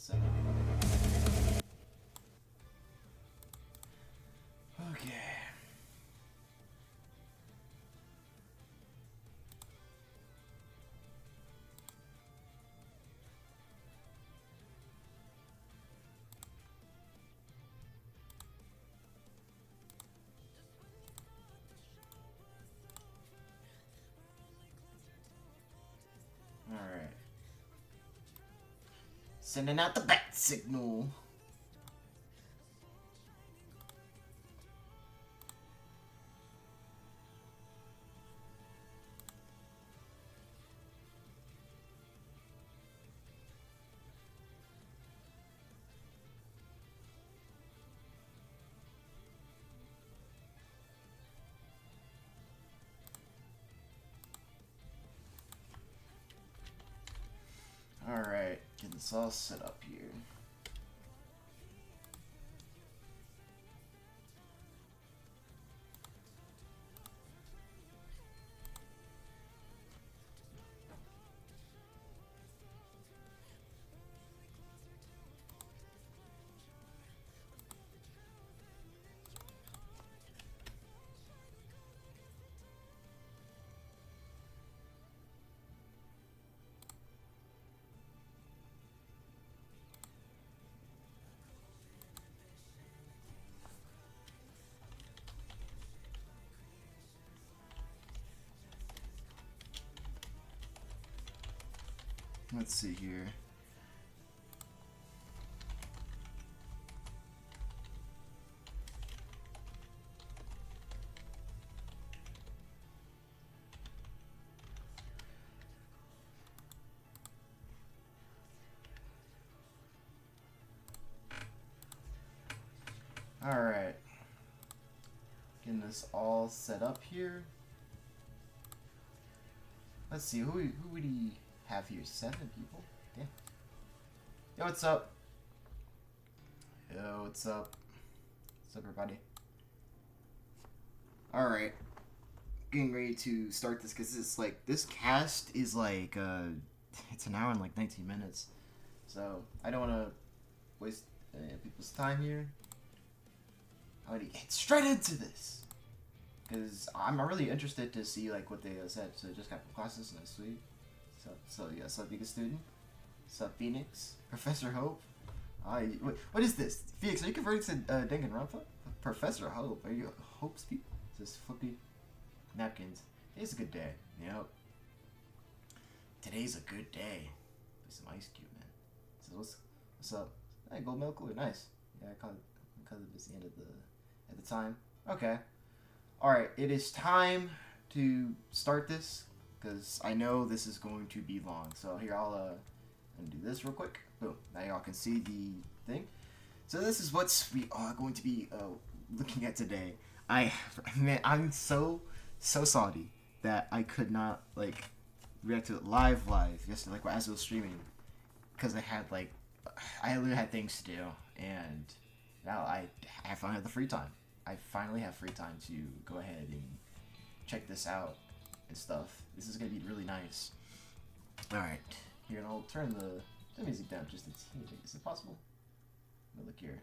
set up. Okay. Alright. Sending out the bat signal. Alright, get this all set up here. Let's see here. Alright. Getting this all set up here. Let's see, who would he have here? 7 people? Damn. Yo, what's up? Yo, what's up? What's up, everybody? Alright. Getting ready to start this because it's like, this cast is like, it's an hour and like 19 minutes. So, I don't want to waste people's time here. I'm gonna get straight into this. Because I'm really interested to see like what they said. So, just got classes, nice, sweet. So yeah, sup, Giga Student? Sup, Phoenix? Professor Hope? Wait, what is this? Phoenix, are you converting to Danganronpa? Professor Hope? Are you Hope's people? This flippy napkins. Today's a good day. Yep. Today's a good day. Play some Ice Cube, man. So what's up? Hey, gold milk cooler, nice. Yeah, I caught it because it was the end of the time. Okay. Alright, it is time to start this. Because I know this is going to be long. So here, I'll do this real quick. Boom. Now y'all can see the thing. So this is what we are going to be looking at today. Man, I'm so salty that I could not, like, react to it live, just like as I was streaming. Because I literally had things to do. And now I finally have the free time. I finally have free time to go ahead and check this out and stuff. This is gonna be really nice. Alright, here, and I'll turn the music down just a teeny bit. Is it possible? Let me look here.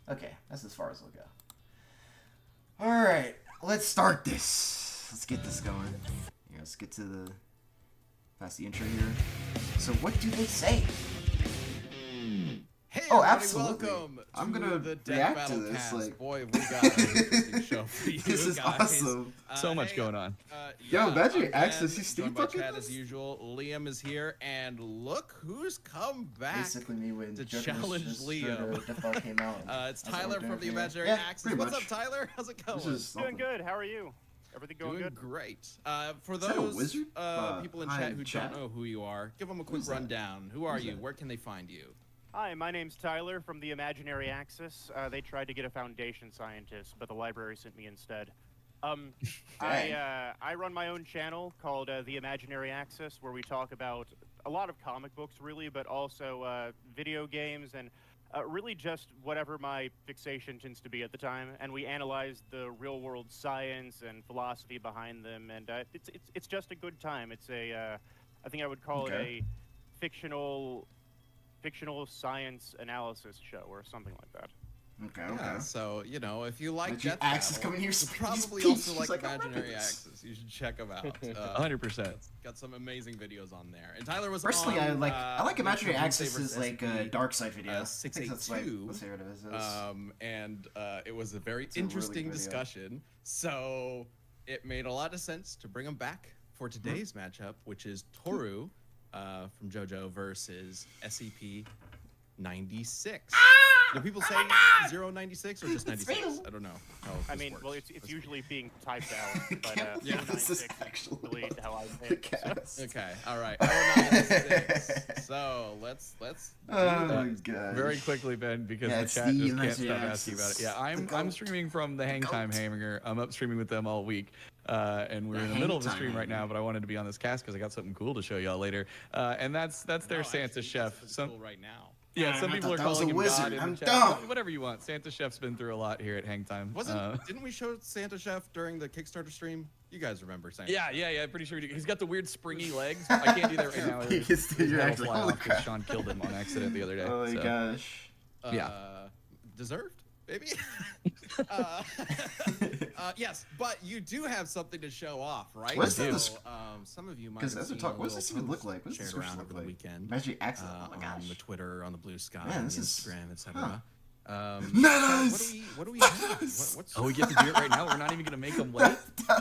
Okay, that's as far as I'll go. Alright, let's start this. Let's get this going. Yeah, let's get to past the intro here. So what do they say? Hey, oh, absolutely. Welcome I'm gonna the react to this. cast. Like, boy, we got an interesting show for you this is guys. awesome. So much going on. Yo, imagine again, access. You Steve joined by fucking Chad this? as usual. Liam is here, and look who's come back. Basically, me when to Joker's challenge just Liam. came out. It's Tyler from the here. Imaginary Yeah, Axis. pretty What's much. up, Tyler? How's it going? This is Doing something. good. How are you? Everything going Doing good? great. For Is that a those wizard? people in Hi, chat who chat? don't know who you are, give them a quick Who's that? rundown. Who are Who's you? that? Where can they find you? Hi, my name's Tyler from the Imaginary Axis. They tried to get a Foundation scientist, but the library sent me instead. I run my own channel called the Imaginary Axis, where we talk about a lot of comic books, really, but also video games and really just whatever my fixation tends to be at the time. And we analyze the real-world science and philosophy behind them, and it's just a good time. It's a I think I would call it a fictional fictional science analysis show or something like that. Okay. Yeah, Okay. so, you know, if you like Imaginary Death Axis Battle, coming here, you spitting these probably beats. also She's like like, I remember Imaginary this. Axis. You should check them out. 100%. Got some amazing videos on there. And Tyler was Personally, on, I like Imaginary Doomsday Axis versus is like a SCP, dark side video. I think that's like 682. my favorite of his. And it was a very a really interesting good video. discussion. So it made a lot of sense to bring him back for today's matchup, which is Toru from JoJo versus SCP-096. Do people say 096 or just 96? I don't know. I mean, well, it's usually being typed out, but Yeah, this is 096 actually really how I say it. So. Okay, all right. 096. So let's do Oh my that. god. Very quickly, Ben, because Yeah, the it's chat the just can't Imaginary stop asking about it. Axis. Yeah, I'm The goat. streaming from the Hang The Time goat. Hammer. I'm up streaming with them all week, and we're The in the Hang middle of the Time stream right now. Hammer. But I wanted to be on this cast because I got something cool to show y'all later. And that's their No, Santa actually, Chef. that's Some cool right now. yeah, some I people thought are that was calling a him wizard. God in I'm the chat. dumb. Whatever you want. Santa Chef's been through a lot here at Hang Time. Didn't we show Santa Chef during the Kickstarter stream? You guys remember Santa? Yeah. Pretty sure he's got the weird springy legs. I can't do that right now. He gets to your He'll actual- fly holy off 'cause crap. Sean killed him on accident the other day. Oh my so. gosh. Yeah. Deserved, maybe. Yes, but you do have something to show off, right? What is so, this? Some of you might Because have as we seen talk, a what does little this even look post like? What does this shared description around look over the like? weekend. Imaginary Axis. Oh my On gosh. the Twitter, on the Blue Sky, Man, on this the is- Instagram, etc. huh. So what do we have? What's Oh, we get to do it right now. We're not even gonna make them wait. no,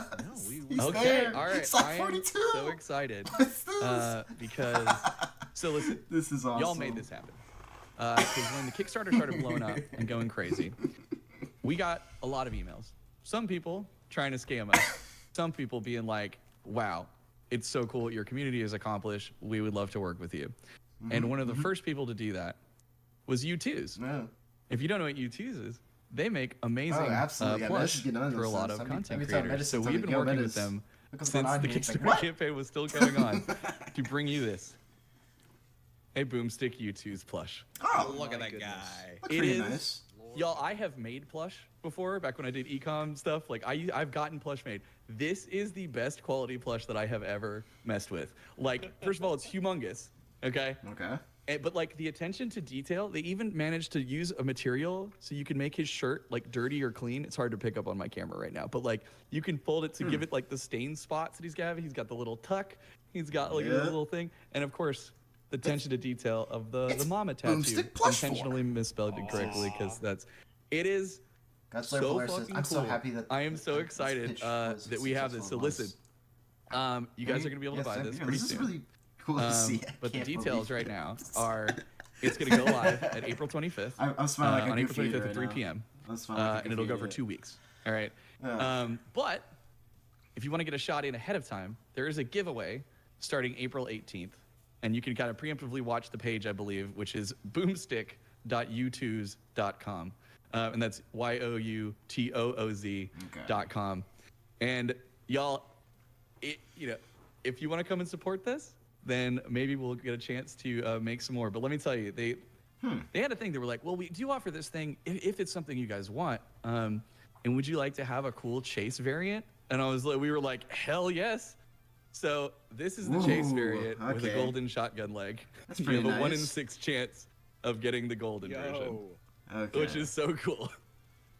He's Okay, there. all right. It's like I am 42. so excited What's this? because so listen, This is awesome. y'all made this happen. Because when the Kickstarter started blowing up and going crazy, we got a lot of emails. Some people trying to scam us. Some people being like, "Wow, it's so cool what your community has accomplished. We would love to work with you." And one of the first people to do that was U2s. No. If you don't know what U2s is, they make amazing Oh, absolutely. Yeah, plush Medis is getting on for a this. lot of Every content time creators. Medis So tells we've me, been "Yo, working Medis, with them look what's since going on the here." It's like, Kickstarter "What?" campaign was still going on to bring you this. A Boomstick U2's plush. Oh, look at my that goodness. guy. looks It pretty is- nice. Y'all, I have made plush before, back when I did ecom stuff. Like, I've gotten plush made. This is the best quality plush that I have ever messed with. Like, first of all, it's humongous, okay? Okay. But like the attention to detail, they even managed to use a material so you can make his shirt like dirty or clean. It's hard to pick up on my camera right now, but like you can fold it to give it like the stain spots that he's got. He's got the little tuck. He's got like a Yeah. little thing, and of course, the attention to detail of the mama tattoo. Boomstick plush Intentionally misspelled it correctly because it is God's so Polaris says, fucking I'm cool. so happy that I am so this excited pitch was that we have this. So successful listen, you guys are gonna be able to buy this pretty This soon. is really cool to see. I But the can't details believe right it. now are it's going to go live at April 25th. I'm smiling like a on April goofy 25th right at 3 now. p.m. I'm smiling like a And it'll goofy go for idiot. 2 weeks. All right. Yeah. But if you want to get a shot in ahead of time, there is a giveaway starting April 18th. And you can kind of preemptively watch the page, I believe, which is boomstick.youtooz.com. And that's YOUTOOZ.com. And y'all, if you want to come and support this, then maybe we'll get a chance to make some more. But let me tell you, they had a thing. They were like, well, we do offer this thing if it's something you guys want. And would you like to have a cool chase variant? And we were like, hell yes. So this is the chase Ooh, variant with a okay. golden shotgun leg. That's You pretty have a 1 in nice. 6 chance of getting the golden version, Okay. which is so cool.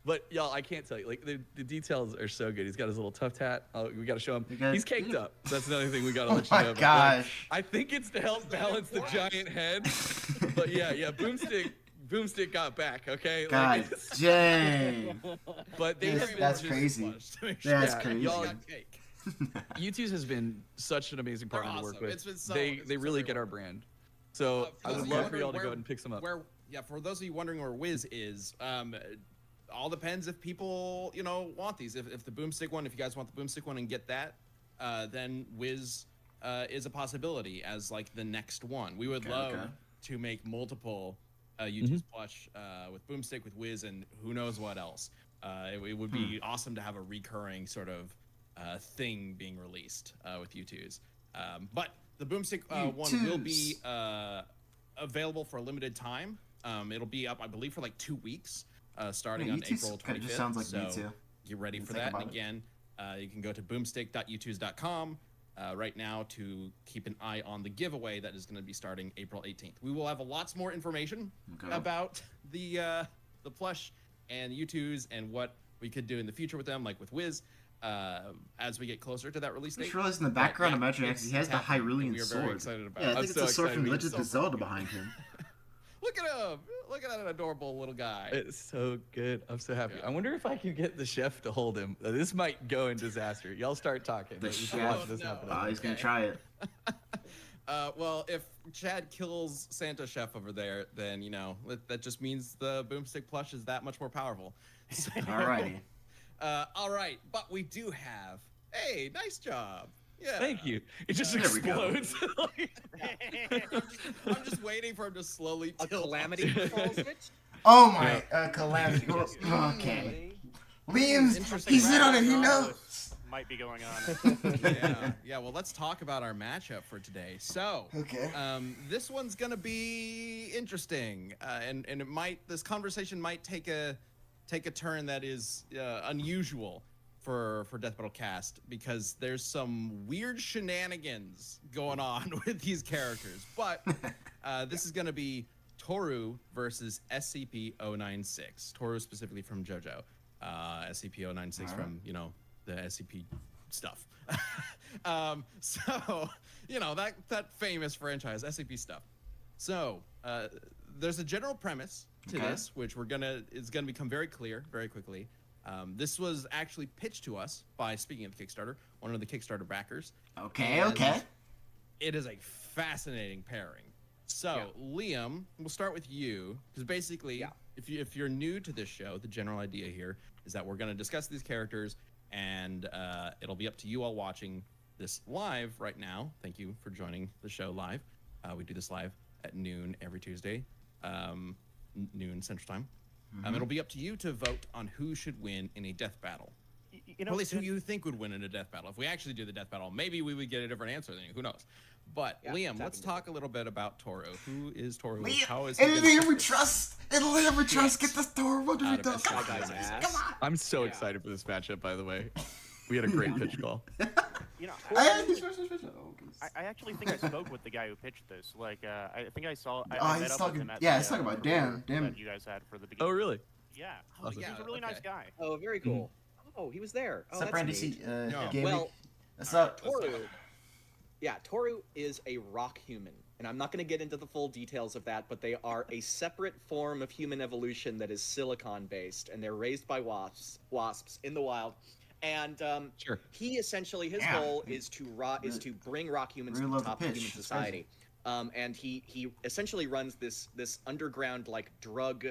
But y'all, I can't tell you, like the details are so good. He's got his little tough hat. We got to show him. He's caked up. That's another thing we got to Oh let you know my about. gosh. I think it's to help balance the giant head. But yeah, Boomstick got back. Okay. God dang. But they have been That's just- crazy. That's Yeah, crazy. y'all- U2's has been such an amazing partner to work awesome. with. It's been so- they it's they been so really great get our work. brand. So I those would of you love for wondering y'all to go where- ahead and pick some up. For those of you wondering where Wiz is, all depends if people, want these. If the Boomstick one, if you guys want the Boomstick one and get that, then Wiz is a possibility as like the next one. We would love to make multiple U2's plush with Boomstick, with Wiz, and who knows what else. It would be awesome to have a recurring sort of thing being released with U2's. But the Boomstick one will be available for a limited time. It'll be up, I believe, for like 2 weeks, starting on U2's April 25th. kinda just sounds like so me too. get ready for Think that. about And it. again, you can go to boomstick.youtooz.com. right now to keep an eye on the giveaway that is going to be starting April 18th. We will have lots more information about the plush and U2s and what we could do in the future with them, like with Wiz, as we get closer to that release date. I just realized in the background, imagine actually he has the Hyrulean we are very sword. excited about Yeah, I it. think it's a sword from Legend of Zelda behind him. Look at him! Look at that adorable little guy. It's so good. I'm so happy. I wonder if I can get the chef to hold him. This might go in disaster. Y'all start talking. The We should chef? watch this happen. He's gonna try it. Well, if Chad kills Santa Chef over there, then, you know, that just means the Boomstick plush is that much more powerful. So, Alrighty. all right, but we do have... Hey, nice job. Yeah. Thank you. It just There we go. explodes. I'm just waiting for him to slowly A tilt calamity up. falls of it? Oh my, calamity. Okay. Liam's, Interesting he's in on it, he background knows. Might be going on. Yeah, well, let's talk about our matchup for today. So, Okay. this one's gonna be interesting, and it might, this conversation might take a turn that is unusual for Death Battle Cast, because there's some weird shenanigans going on with these characters. But this is gonna be Toru versus SCP-096. Toru specifically from JoJo, SCP-096 from, you know, the SCP stuff. So, you know, that famous franchise, SCP stuff. So, there's a general premise to this, which is gonna become very clear very quickly. This was actually pitched to us by, speaking of the Kickstarter, one of the Kickstarter backers. Okay. It is a fascinating pairing. So, Liam, we'll start with you, because basically, if you're new to this show, the general idea here is that we're going to discuss these characters, and it'll be up to you all watching this live right now. Thank you for joining the show live. We do this live at noon every Tuesday, noon Central Time. It'll be up to you to vote on who should win in a death battle. You know, Or at least who you think would win in a death battle. If we actually do the death battle, maybe we would get a different answer than you. Who knows? But Liam, let's talk a little bit about Toru. Who is Toru? How is he? In Liam we trust. In Liam we trust. Get this door. What do we do? Come on. Come on. I'm so excited for this matchup, by the way. We had a great pitch call. You know, I actually think I spoke with the guy who pitched this. Like, I think I saw. I met he's up talking. with him at Yeah, the, he's talking about dinner Dan. that you guys had for the beginning. Oh, really? Yeah. Awesome. yeah, He's a really nice guy. Oh, very cool. Oh, he was there. Oh, What's up, that's Brandy? neat. Gaming? Well, What's up? Toru. Yeah, Toru is a rock human, and I'm not going to get into the full details of that, but they are a separate form of human evolution that is silicon-based, and they're raised by wasps in the wild. And Sure. he essentially, his goal is to bring rock humans to the top of human society. And he essentially runs this underground like drug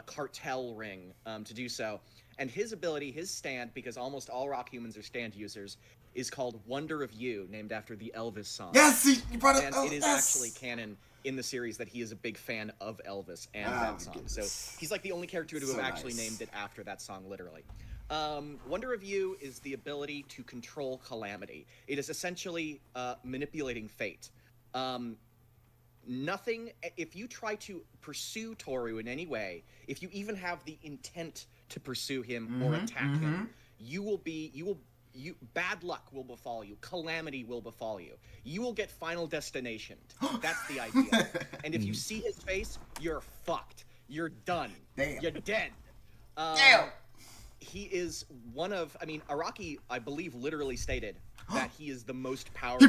cartel ring to do so. And his ability, his stand, because almost all rock humans are stand users, is called Wonder of You, named after the Elvis song. Yes, he brought it. And it is actually canon in the series that he is a big fan of Elvis and that song. So he's like the only character to have actually named it after that song, literally. Wonder of You is the ability to control calamity. It is essentially manipulating fate. If you try to pursue Toru in any way, if you even have the intent to pursue him or attack him, bad luck will befall you. Calamity will befall you. You will get final destination. That's the idea. And if you see his face, you're fucked. You're done. Damn. You're dead. Damn. He is Araki, I believe, literally stated that he is the most powerful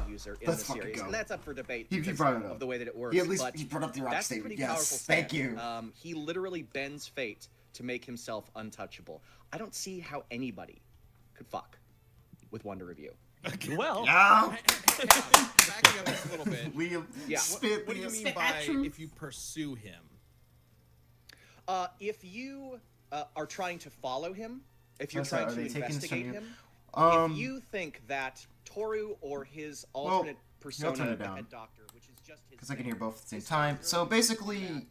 user in the series. And that's up for debate because of the way that it works. He brought up the Araki statement. Yes, powerful thank you. He literally bends fate to make himself untouchable. I don't see how anybody could fuck with Wonder of You. Well, Backing up just a little bit. Liam, What do you mean by if you pursue him? If you are trying to follow him, if you're trying to investigate him, if you think that Toru or his alternate persona, the head doctor, which is just his, because I can hear both at the same time. So basically,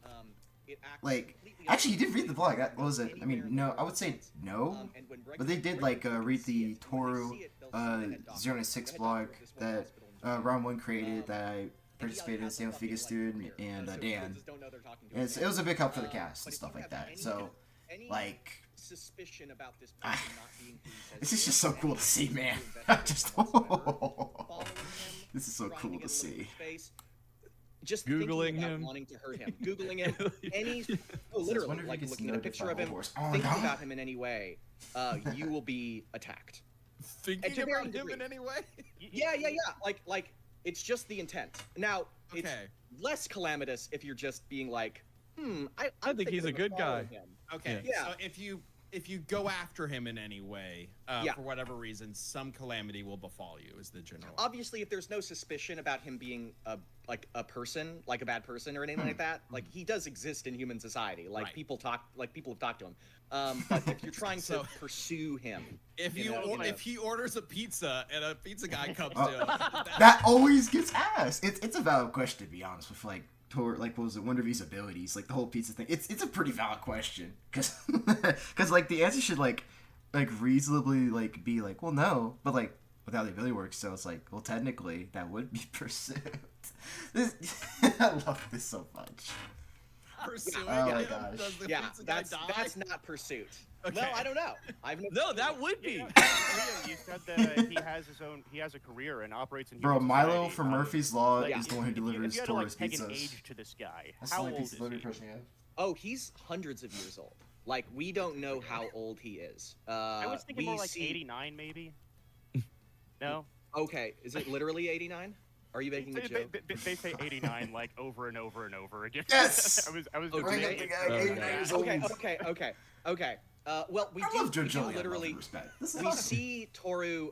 actually, you did read the blog. What was it? I mean, no, I would say no, but they did read the Toru 096 blog that Round 1 created that I participated in, same with Figus Dude and Dan. And it was a big help for the cast and stuff like that. So, suspicion about this person not being who he says This he is just so and cool he to see, refuses man. to Just investigate following him, this is so trying cool get to a look at see. his face, just Googling thinking about him. wanting to hurt him, googling him, any, wonder literally, if he like gets looking at a noted picture by of him, Horse. Oh, thinking no. about him in any way, you will be attacked. Thinking to about varying him degrees. in any way? Yeah. Like it's just the intent. Now, it's Okay. less calamitous if you're just being like, I think he's a good guy. Him. Okay. Yeah. So if you go after him in any way, for whatever reason, some calamity will befall you. Is the general. Obviously, if there's no suspicion about him being a person, like a bad person or anything like that, like he does exist in human society. Like Right. people have talked to him. But if you're trying to pursue him, If if he orders a pizza and a pizza guy comes to him, That always gets asked. It's a valid question, to be honest. With like Toru, like what was it? One of his abilities, like the whole pizza thing. It's a pretty valid question because like the answer should like reasonably like be like, well, no, but like without the ability works, so it's like, well, technically that would be pursuit. I love this so much. pursuing Oh my him, gosh. does the yeah, pizza guy die? that's not pursuit. Okay. Well, I don't know. No, that would be. Liam, you said that he has a career and operates in Bro, human Milo society. from Murphy's Law yeah. is the one who If you delivers had to like Toru's peg an pizzas. age to this guy, That's how the only old pizza is delivery he? person you have. Oh, he's hundreds of years old. Like we don't know how old he is. I was thinking we more like see... 89, maybe. No. Okay, is it literally 89? Are you making a joke? They say 89 like over and over and over again. Yes! I was Okay. Bring up the guy, 89 years old. Okay. Well, we I love do JoJo. literally. Respect. This is We awesome. see Toru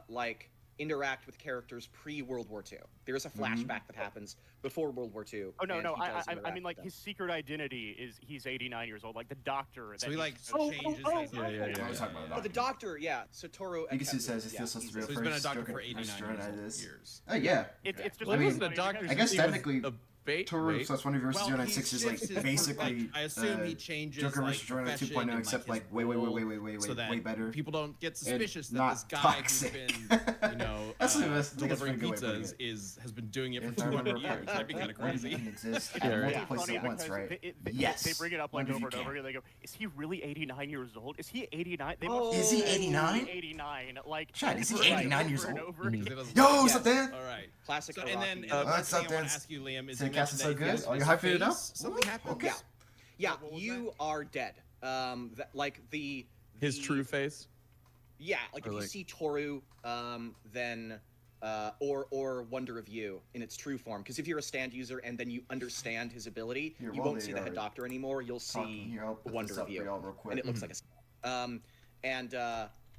like interact with characters pre-World War II. There's a flashback that happens before World War II. Oh no, and no. he does I interact mean like with his secret identity is he's 89 years old, like the doctor. So that he like Oh, changes oh, his. oh, Yeah. I was talking about them. Oh, the doctor, yeah. So Toru. Because Akefu, it says it yeah, feels so he's surreal. So he's been a doctor First, for 89 Joker, years. Oh yeah. It's just. Well, I he mean, wasn't a doctor. I guess since he was technically a bait. Toru Wait. plus 1 versus Well, 096 he is like shifts his basically I assume he changes Joker like versus Joker profession 2.0 and, except like, like his role, way so that way better. people don't get suspicious that not this guy toxic. who's been, you know, That's the best- delivering that's a good way of pizzas putting has been doing it If for I 200 remember years. That'd be kind of one crazy. didn't exist Yeah, at right. multiple places Funny at once, because right? they Yes. bring it up like Wonder if over you and over can. again. They go, "Is he really 89 years old? Is he 89?" They Oh. must Is he be 89? 89. Like, Chad, is he over and 89 over years and old? over again. Yo, what's Yes. up, Dan? All right. Classic. So, and then Iraqi. the what's thing up, I want Dan? to ask you, Liam, is So you the cast mentioned is so that if good? you lose Are you his hyping it up? face, something Ooh, happens. okay. Yeah, What was you are dead. Like His the- true face. Yeah, like Or if you like- see Toru, then or Wonder of You in its true form. Because if you're a stand user and then you understand his ability, Here, you while won't see they the are head doctor anymore. You'll Talking see here, I'll put Wonder this of up for You, y'all real quick. and it looks like a. And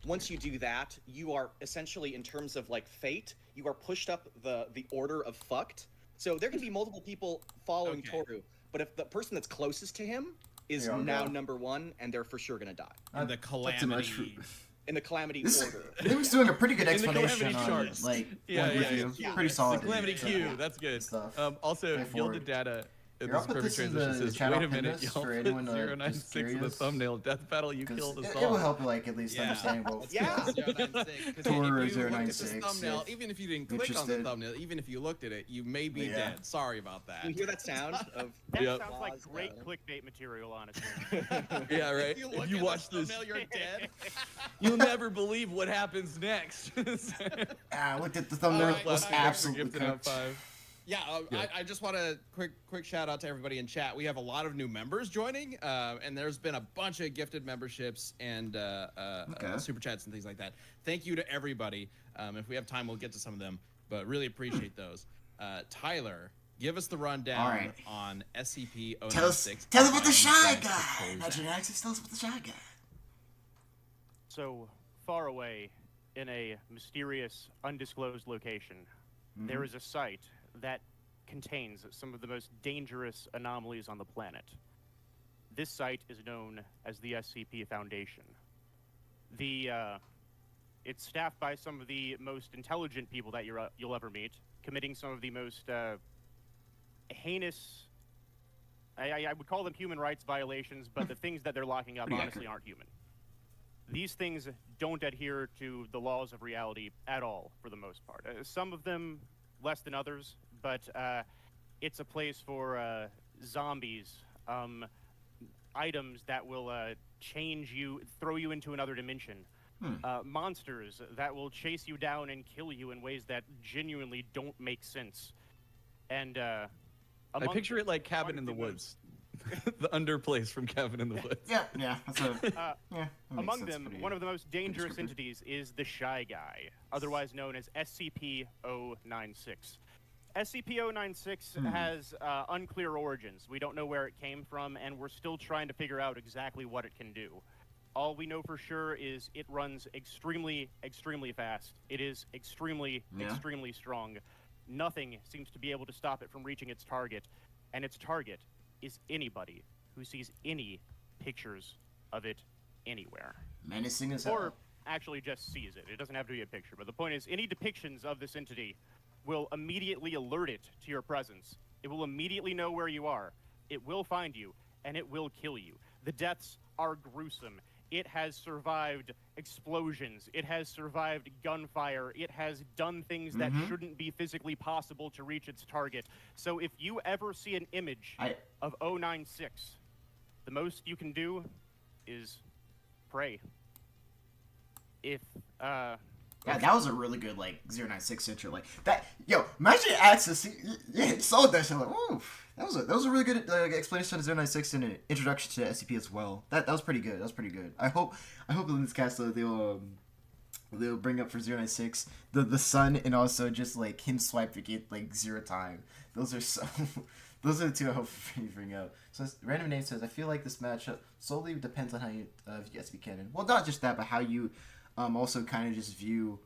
once you do that, you are essentially, in terms of like fate, you are pushed up the order of fucked. So there can be multiple people following Okay. Toru, but if the person that's closest to him is Here, I'll now go. number 1, and they're for sure gonna die And the That's too much calamity. in the calamity This order. they was doing a pretty good In the explanation calamity on charts. like Yeah, one yeah, review. yeah. Pretty It's solid. The calamity review. Q. That's good. Stuff. Also, Pay Yield forward. the Data. Here, This I'll is put perfect this in the transition. Says, chat wait a I'll pin minute, this y'all for put anyone that's 096 in the curious. thumbnail. Death battle, you 'Cause killed the it song. will help you like at least Yeah. understand both. Yeah. 096. 'Cause Toru if you looked at this 096, thumbnail, if even if you didn't click on the interested. thumbnail, even if you looked at it, you may be Yeah. dead. Sorry about that. You hear that sound of That Yep. sounds like Pause, great uh, clickbait material, honestly. Yeah, right. If you look If you at watch the this, thumbnail, you're dead. you'll never believe what happens next. I looked at the thumbnail. Alright, It was last week, absolutely Gifted out cooked. 5. Yeah, Yeah. I just want to quick shout out to everybody in chat. We have a lot of new members joining, and there's been a bunch of gifted memberships and super chats and things like that. Thank you to everybody. If we have time, we'll get to some of them, but really appreciate those. Tyler, give us the rundown Alright. on SCP-096. Tell us about the shy Shy guy. Imagine access. Tell us about the shy guy. So far away, in a mysterious, undisclosed location, there is a site that contains some of the most dangerous anomalies on the planet. This site is known as the SCP Foundation. It's staffed by some of the most intelligent people that you'll ever meet, committing some of the most heinous. I would call them human rights violations, but the things that they're locking up Pretty honestly aren't human. These things don't adhere to the laws of reality at all, for the most part. Some of them less than others, but it's a place for zombies, items that will change you, throw you into another dimension. Monsters that will chase you down and kill you in ways that genuinely don't make sense. And I picture it like Cabin in the Woods. The underplace from Cabin in the Woods. Yeah. That's among them, one of the most dangerous entities is the Shy Guy, otherwise known as SCP-096. SCP-096 has unclear origins. We don't know where it came from, and we're still trying to figure out exactly what it can do. All we know for sure is it runs extremely, extremely fast. It is extremely, extremely strong. Nothing seems to be able to stop it from reaching its target, and its target is anybody who sees any pictures of it anywhere. Menacing as hell. Or actually just sees it. It doesn't have to be a picture, but the point is, any depictions of this entity will immediately alert it to your presence. It will immediately know where you are. It will find you, and it will kill you. The deaths are gruesome. It has survived explosions. It has survived gunfire. It has done things that shouldn't be physically possible to reach its target. So if you ever see an image of 096, the most you can do is pray. If, Yeah, that was a really good, like, 096 intro. Like, that, yo, imagine Access, he sold that shit, like, ooh. That was a really good explanation of 096 and an introduction to SCP as well. That was pretty good. I hope in this cast they'll bring up for 096 the sun and also just like him swiping it like 0 time. Those are the two I hope you bring up. So random name says, I feel like this matchup solely depends on how you view SCP canon. Well, not just that, but how you also kind of just view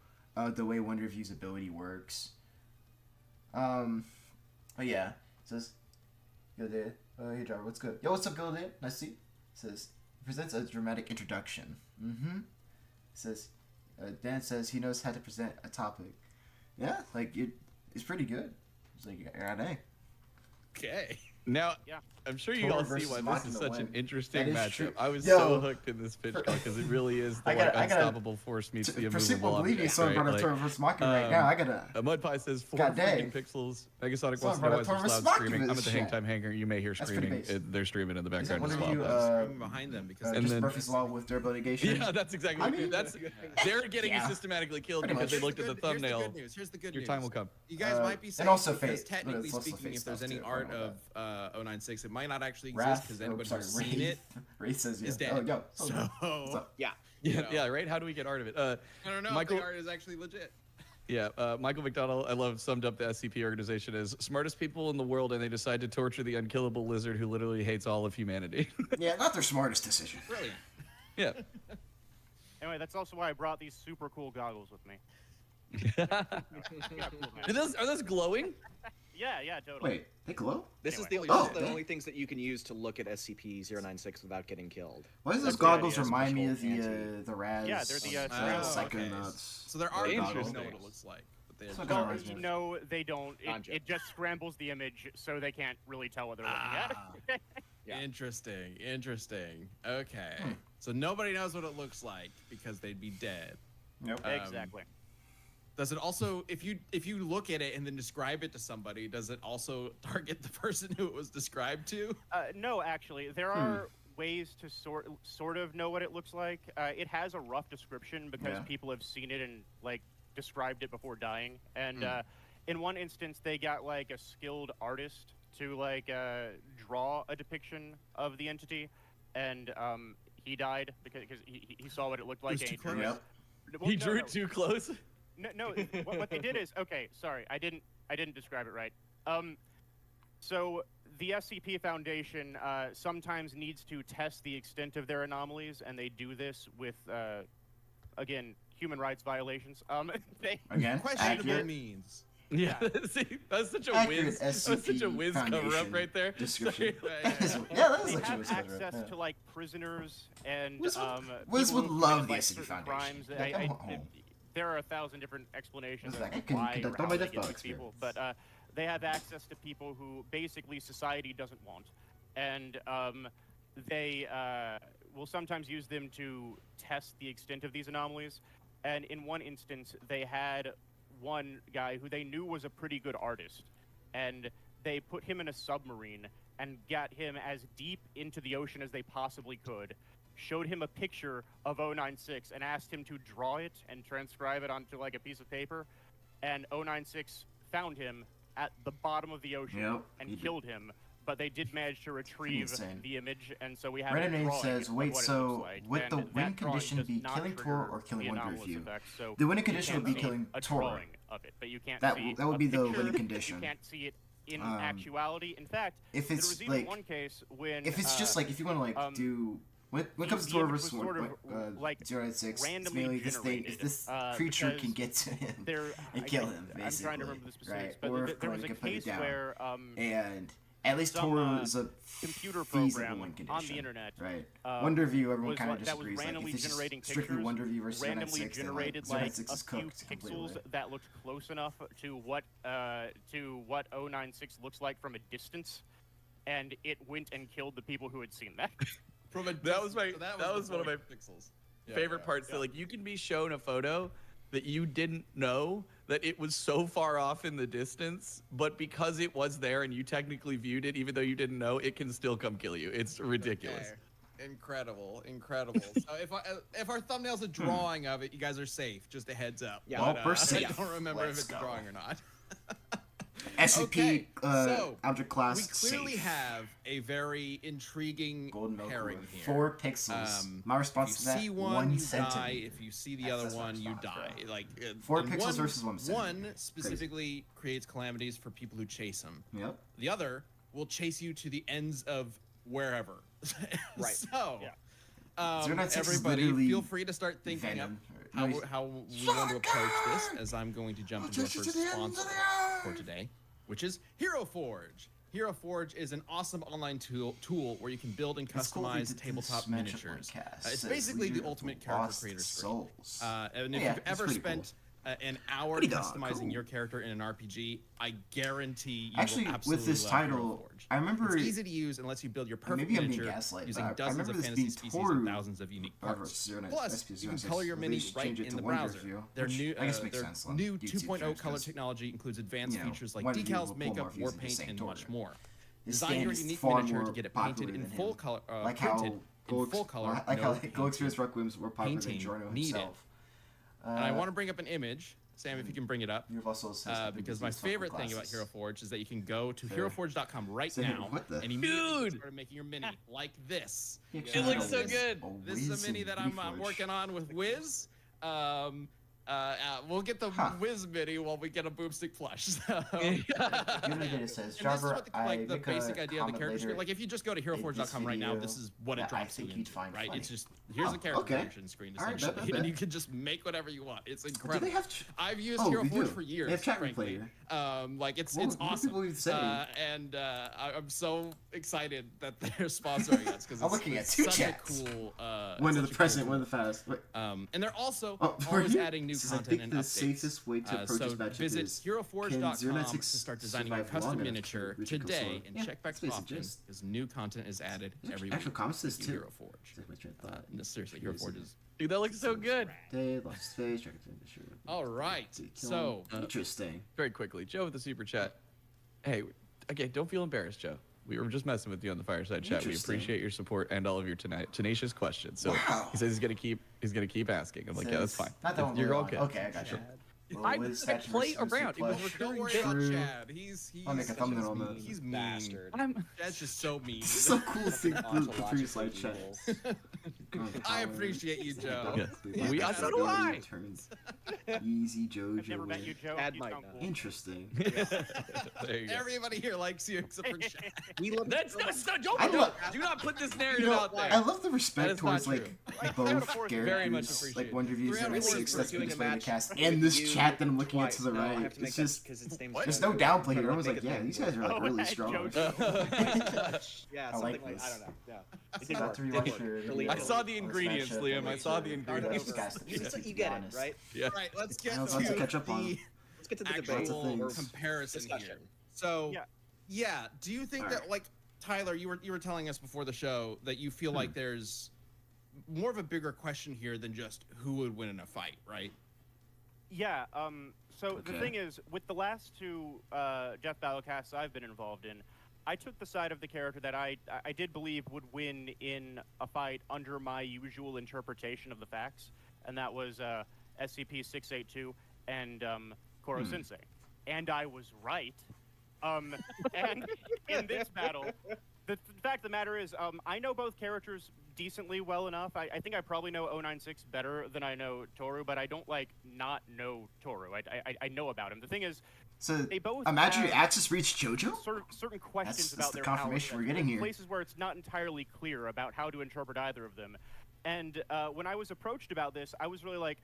the way Wonder View's ability works. But yeah, it says. Yo, Dad. Hey, driver, what's good? Yo, what's up, good, Dad? Nice to see you. Says, presents a dramatic introduction. Says, Dan says he knows how to present a topic. Yeah, like, it's pretty good. It's like, you got an A. Okay. Now, I'm sure you Toru all see versus why this is Machina such an win. interesting That is matchup. true. I was Yo. so hooked in this pitch because it really is the unstoppable force meets the immovable object. Someone brought up Toru versus Machina right now. I gotta. Mudpie says 4 God freaking dang. pixels. Megasonic Someone wants to know brought why up there's Toru versus loud screaming. Machina I'm at the in hang this time hangar. You may hear That's pretty screaming. base. They're streaming in the background One as of well. you, Screaming behind them because and just then- Murphy's Law with durability negation. Yeah, that's exactly I what mean, that's. They're getting systematically killed Pretty because much. they looked at the thumbnail. Here's the good Your news. time will come. You guys might be saying, also because Fate, but technically it's also speaking, Fate if there's stuff any too. art I don't of 096, it might not actually Wrath, exist because anybody who's seen it Wraith says is yeah. dead. Oh, yo. So, Yeah. Yeah, right. How do we get art of it? I don't know Michael- if the art is actually legit. Yeah, Michael McDonald, I love, summed up the SCP organization as smartest people in the world, and they decide to torture the unkillable lizard who literally hates all of humanity. Yeah, not their smartest decision. Brilliant. Yeah. Anyway, that's also why I brought these super cool goggles with me. Are those glowing? Yeah, totally. Wait, they glow? This is Anyway. the only things that you can use to look at SCP-096 without getting killed. Why does those That's the idea, goggles remind me of special the Raz? Yeah, they're the, Psychonauts. So there are Interesting. goggles know what it looks like. But So they kinda Well, reminds me of- no, they don't. Gotcha. It just scrambles the image, so they can't really tell what they're looking at. Yeah. Interesting. Okay. So nobody knows what it looks like because they'd be dead. Nope. Exactly. Does it also, if you look at it and then describe it to somebody, does it also target the person who it was described to? No, actually, there are ways to sort of know what it looks like. It has a rough description because people have seen it and like described it before dying. And in one instance, they got like a skilled artist to like draw a depiction of the entity, and he died because he saw what it looked like. It was and too close. drew it. Yep. Well, He no, drew no. it too close? No, what they did is, okay, sorry, I didn't describe it right. So the SCP Foundation sometimes needs to test the extent of their anomalies, and they do this with, again, human rights violations. Again, Questionable accurate. means. Yeah. See, that's such a Accurate whiz. That's such a SCP whiz cover up Foundation right there. description. Yeah. That is They like a have whiz cover up, access yeah. to like prisoners and Wiz people would who love committed, the like, SCP certain Foundation. crimes. Yeah, come home. There are 1,000 different explanations It's of like, I why can or conduct how my they death get box these people, experience. but they have access to people who basically society doesn't want, and they will sometimes use them to test the extent of these anomalies. And in one instance, they had one guy who they knew was a pretty good artist, and they put him in a submarine and got him as deep into the ocean as they possibly could, showed him a picture of 096 and asked him to draw it and transcribe it onto like a piece of paper, and 096 found him at the bottom of the ocean and killed him. But they did manage to retrieve the image, and so we have a drawing says, wait, so would the win condition be killing Toru or killing Wonder Review? So the winning condition would be killing Toru. Of it, but you can't that see would be the picture, winning condition. You can't see it in actuality. In fact, if it's there was even like one case when if it's just like if you want to like do when it comes to Toru versus 096, it's mainly this thing. If this creature can get to him and kill him, basically, I'm trying to remember the specifics, right? Or if there was a case where and at least Toru is a computer program on the internet, right? Wonder Review, everyone kind of disagrees. That was randomly like, if generating it's strictly pictures, Wonder Review versus randomly 096, generated like, like 096 a is few cooked pixels that looked close enough to what 096 looks like from a distance, and it went and killed the people who had seen that. That was one of my favorite parts. That like you can be shown a photo that you didn't know that it was so far off in the distance, but because it was there and you technically viewed it, even though you didn't know, it can still come kill you. It's ridiculous. Okay. Incredible. So if our thumbnail's a drawing of it, you guys are safe. Just a heads up. Yeah. Well, we're I safe. don't remember if it's a drawing or not. SCP so object class. We clearly safe. have a very intriguing pairing here. 4 pixels. My response to that: If you see one, 1 you centimeter. die. If you see the other one, you die. Bro. Like 4 pixels versus 1 centimeter. One specifically creates calamities for people who chase him. Yep. The other will chase you to the ends of wherever. Right. So, 096 is everybody, literally feel free to start thinking Venom. how we want to approach this. As I'm going to jump into our first sponsor for today, which is Hero Forge. Hero Forge is an awesome online tool where you can build and customize tabletop miniatures. It's basically the ultimate character creator screen. And if you've ever spent an hour customizing your character in an RPG, I guarantee you will absolutely with this love title, Hero Forge. I remember it's easy to use and lets you build your perfect maybe I'm miniature being gaslighted, using but dozens of this fantasy being species Toru and thousands of unique parts. Plus, you can color your mini right in the browser. Their new 2.0 color technology includes advanced features like decals, makeup, war paint, and much more. Design your unique miniature to get it painted in full color, like how Go Experience Requiem's were popular than Giorno himself. And I want to bring up an image. Sam, if you can bring it up. You've also because my favorite thing about Hero Forge is that you can go to heroforge.com right now and immediately start making your mini like this. It looks so good. This is a mini that I'm working on with Wiz. We'll get the Wiz mini while we get a boomstick plush. So. It says, Jabber, the basic idea of the character screen. Like if you just go to heroforge.com right now, this is what it drops you into, right? It's just here's the character creation screen essentially, and you can just make whatever you want. It's incredible. Do they have I've used Hero Forge for years. They have chat frankly. Like it's awesome. And I'm so excited that they're sponsoring us because I'm looking at 2 chats. Cool. One of the present, one of the past. And they're also always adding new content and updates. Safest way to approach this matchup visit is heroforge.com to start designing your custom miniature today and check back often because new content is added every week. Actual comments is too. Hero Forge. No, seriously, Hero Forge is. Dude, that looks so good. All right. So interesting. Very quickly, Joe with the super chat. Hey, again, don't feel embarrassed, Joe. We were just messing with you on the fireside chat. We appreciate your support and all of your tenacious questions. So he says he's gonna keep asking. I'm like, yeah, that's fine. You're all good. Okay, I got you. I didn't play around. It was recurring. Don't worry about Chad. He's I'll make a thumbnail on that. He's mean. Bastard. Chad's just so mean. This is so cool to see the previous live chat. I appreciate you, Joe. Yeah. So do I. Easy Jojo. I've never met you, Joe. Chad You might sound not. cool. Interesting. There you go. Everybody here likes you except for Chad. We love That's do not put this You narrative know, out there. I love the That respect is not towards like true. both Very much characters, appreciated. like Wonder Review 096 that's being doing a displayed in the match cast, with and this you chat that I'm looking at twice. to the No, I right. have to make It's that just because its name's there's Joe. no downplay here. I But was like, make it yeah, again. these guys are like really strong. Yeah, I like something like this. I don't know. Yeah. It Got didn't work. to Didn't rewatch work. your Delete video I it. saw the on this ingredients, matchup Liam. and I make saw sure the that ingredients. this guy's You to be get it, honest. right? Yeah. All right, let's get I was about to catch up on. the Let's get to the actual debate. Lots of comparison Discussion. here. So, Yeah. do you think All that right. like Tyler, you were telling us before the show that you feel like there's more of a bigger question here than just who would win in a fight, right? Yeah. So the Okay. thing is, with the last 2 Jeff Battlecasts I've been involved in, I took the side of the character that I did believe would win in a fight under my usual interpretation of the facts, and that was SCP-682 and Koro Sensei. And I was right. And in this battle, the fact of the matter is, I know both characters decently well enough. I think I probably know 096 better than I know Toru, but I don't not know Toru. I know about him. The thing is, so they both imaginary access reached JoJo? Certain questions that's about the their confirmation powers, we're getting here. Places where it's not entirely clear about how to interpret either of them. And when I was approached about this, I was really like,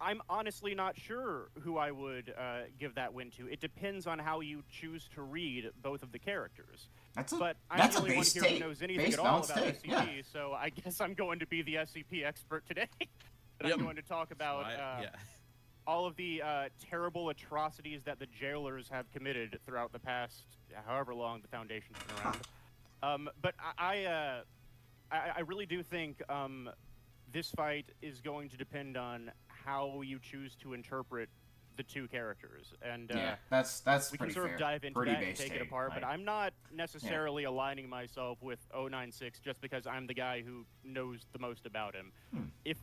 I'm honestly not sure who I would give that win to. It depends on how you choose to read both of the characters. But I'm the only one here who knows anything at all about SCP, so I guess I'm going to be the SCP expert today. And I'm going to talk about all of the terrible atrocities that the jailers have committed throughout the past however long the Foundation's been around. But I really do think this fight is going to depend on how you choose to interpret the two characters, and that's we pretty can sort fair. of dive into Pretty that and take it apart. But I'm not necessarily aligning myself with 096 just because I'm the guy who knows the most about him. If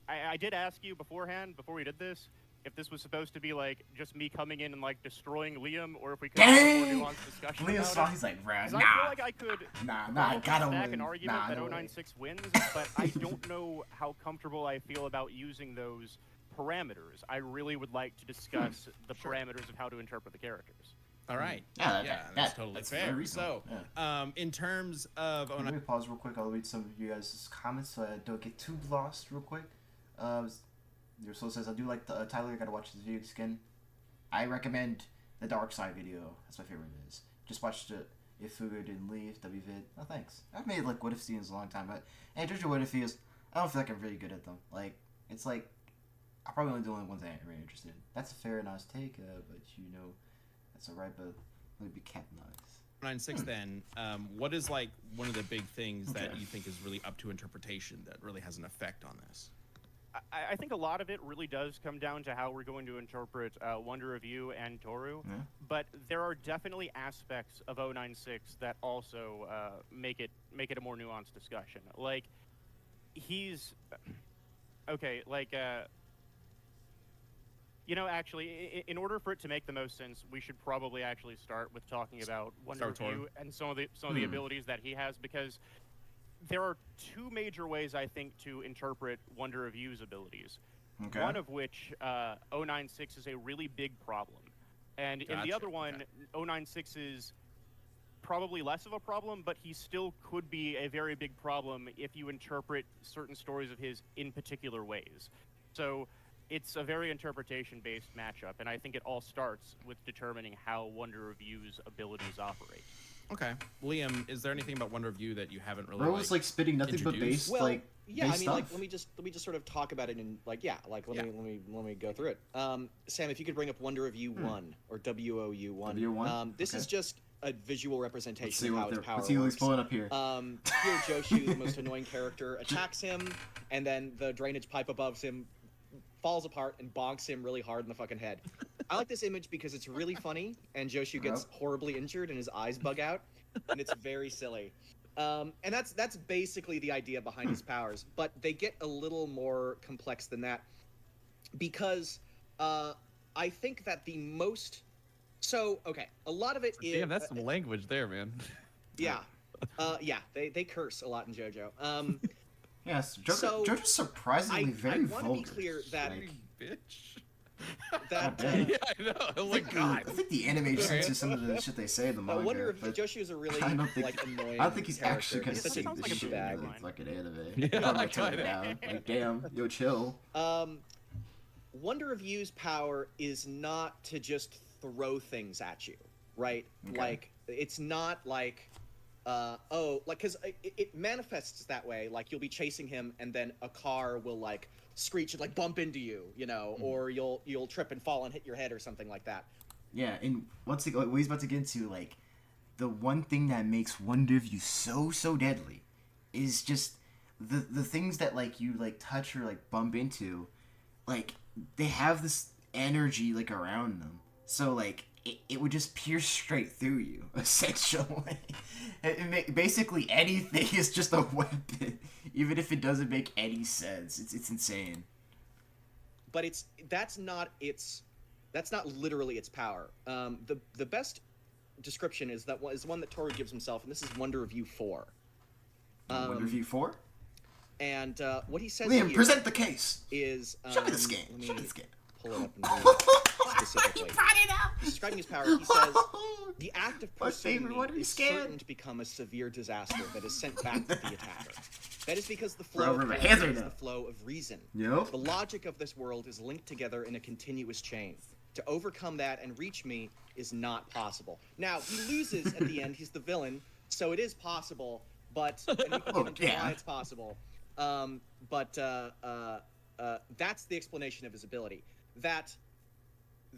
I did ask you beforehand, before we did this, if this was supposed to be just me coming in and destroying Liam, or if we could have a more nuanced discussion Liam's about it. He's like, nah. I feel like I could I gotta stack win. an argument that no 096 wins, but I don't know how comfortable I feel about using those parameters. I really would like to discuss the parameters of how to interpret the characters. All right. That's totally fair. So, in terms of... Let me pause real quick. I'll read some of you guys' comments so I don't get too lost real quick. Your soul says, I do like Tyler, I gotta watch this video again. I recommend the Dark Side video. That's my favorite it is. Just watched it. If Fuga didn't leave, WVid. Oh, thanks. I've made what if scenes a long time, but JoJo what if videos, I don't feel like I'm really good at them. It's I'm probably only the only ones I'm really interested in. That's a fair and honest take, but that's alright, but let me be kept nice. 96 then, what is one of the big things that you think is really up to interpretation that really has an effect on this? I think a lot of it really does come down to how we're going to interpret Wonder of You and Toru, but there are definitely aspects of 096 that also make it a more nuanced discussion. He's okay. Actually, in order for it to make the most sense, we should probably actually start with talking about Wonder of You and some of the abilities that he has, because there are two major ways, I think, to interpret Wonder of You's abilities. Okay. One of which, 096 is a really big problem. And in the other one, 096 is probably less of a problem, but he still could be a very big problem if you interpret certain stories of his in particular ways. So it's a very interpretation-based matchup, and I think it all starts with determining how Wonder of You's abilities operate. Okay, Liam, is there anything about Wonder of You that you haven't really? Bro was spitting nothing introduced? but base. Base stuff. Let me just sort of talk about it and let me go through it. Sam, if you could bring up Wonder of You 1 or WOU1. This is just a visual representation of how its power works. Let's see what he's pulling up here. Here, Joshu, the most annoying character, attacks him, and then the drainage pipe above him falls apart and bonks him really hard in the fucking head. I like this image because it's really funny, and Joshu gets horribly injured and his eyes bug out, and it's very silly. And that's basically the idea behind his powers, but they get a little more complex than that, because I think that the most... So, okay, a lot of it is... Damn, that's some language there, man. Yeah. They curse a lot in JoJo. Yes, JoJo's surprisingly very vulgar. I want to be clear that... bitch. That, yeah, I know. Oh my god. I think the animation to some of the shit they say in the manga. I wonder if Joshu is a really annoying I don't think he's actually gonna say sounds this like shit a in the fucking anime. Yeah, I tone it down. Damn, yo, chill. Wonder of You's power is not to just throw things at you, right? Okay. It's not because it manifests that way. You'll be chasing him, and then a car will screech and bump into you, or you'll trip and fall and hit your head or something like that. Yeah, and once again, what he's about to get into, the one thing that makes Wonder of You so deadly is just the things that you touch or bump into, they have this energy around them. So it would just pierce straight through you, essentially. Basically anything is just a weapon, even if it doesn't make any sense. It's insane. But that's not literally its power. The best description is one that Toru gives himself, and this is Wonder Review 4. Wonder Review 4? And what he says Liam, here present the case. Is show me this game. Show me this game. Pull it up and read it specifically. Describing his power, he says, the act of pursuing me is certain to become a severe disaster that is sent back to the attacker. That is because the flow of chaos is the flow of reason. Yep. The logic of this world is linked together in a continuous chain. To overcome that and reach me is not possible. Now, he loses at the end. He's the villain, so it is possible, but and we can get into why it's possible. But that's the explanation of his ability. That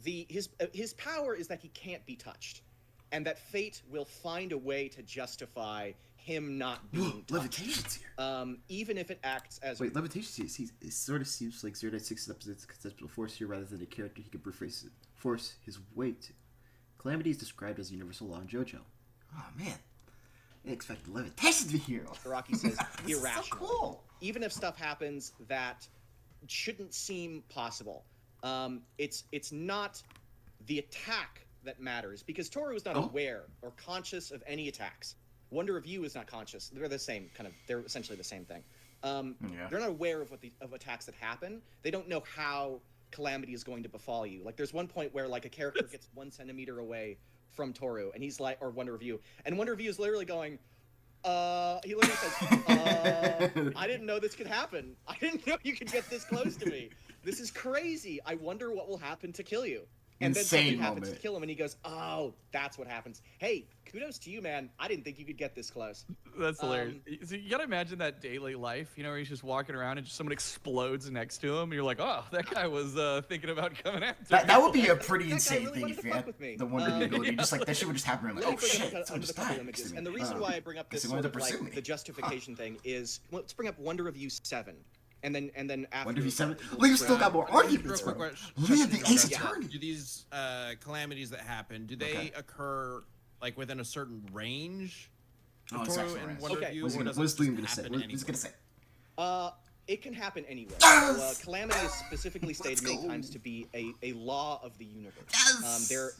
his power is that he can't be touched, and that fate will find a way to justify him not being touched. Levitation's here. Even if it acts as Levitation's here. It sort of seems like 096 represents conceptual force here rather than a character he could force his weight to. Calamity is described as a universal law in JoJo. Oh man, I expected levitation to be here. Araki says irrational. So cool. Even if stuff happens that shouldn't seem possible. It's not the attack that matters, because Toru is not aware or conscious of any attacks. Wonder Review is not conscious. They're the same they're essentially the same thing. They're not aware of attacks that happen. They don't know how calamity is going to befall you. Like there's one point where like a character gets 1 centimeter away from Toru, and he's like, or Wonder Review, and Wonder Review is literally going, he literally says, I didn't know this could happen. I didn't know you could get this close to me. This is crazy. I wonder what will happen to kill you. And then something happens to kill him, and he goes, oh, that's what happens. Hey, kudos to you, man. I didn't think you could get this close. That's hilarious. So you gotta imagine that daily life, where he's just walking around and just someone explodes next to him, and you're like, oh, that guy was thinking about coming after me. That would be a pretty insane really thing if you had me. the Wonder Review ability. Just like that shit would just happen. Like, oh shit, someone just died. And the reason why I bring up this sort of like the justification thing is, let's bring up Wonder Review 7. And then after Wonder Review 7, we've still got more arguments, bro. Liam, the Ace Attorney. Do these calamities that happen, do they occur like within a certain range? Toru and Wonder Review, what's Liam gonna say? What's he gonna say? It can happen anywhere. Calamity is specifically stated many times to be a law of the universe. Yes.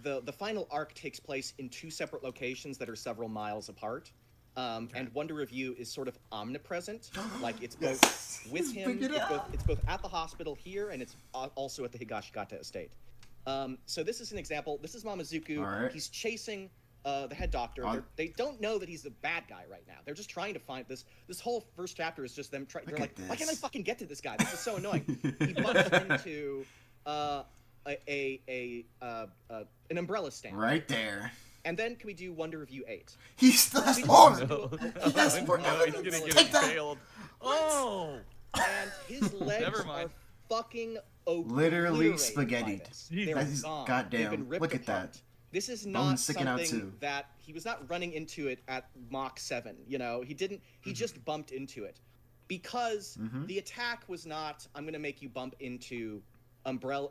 The final arc takes place in 2 separate locations that are several miles apart. And Wonder Review is sort of omnipresent. Like it's both with him, it's both at the hospital here, and it's also at the Higashikata estate. So this is an example. This is Mamazuku. Right. He's chasing the head doctor. They don't know that he's the bad guy right now. They're just trying to find this. This whole first chapter is just them trying. They're like, why can't I fucking get to this guy? This is so annoying. He bumps into an umbrella stand. Right there. And then can we do Wonder Review 8? He still has more. He has more. He's gonna get impaled. Oh. And his legs are fucking literally spaghettied. They're gone. Goddamn. Look at that. This is not something that he was not running into it at Mach 7. He didn't. He just bumped into it because the attack was not. I'm gonna make you bump into umbrella.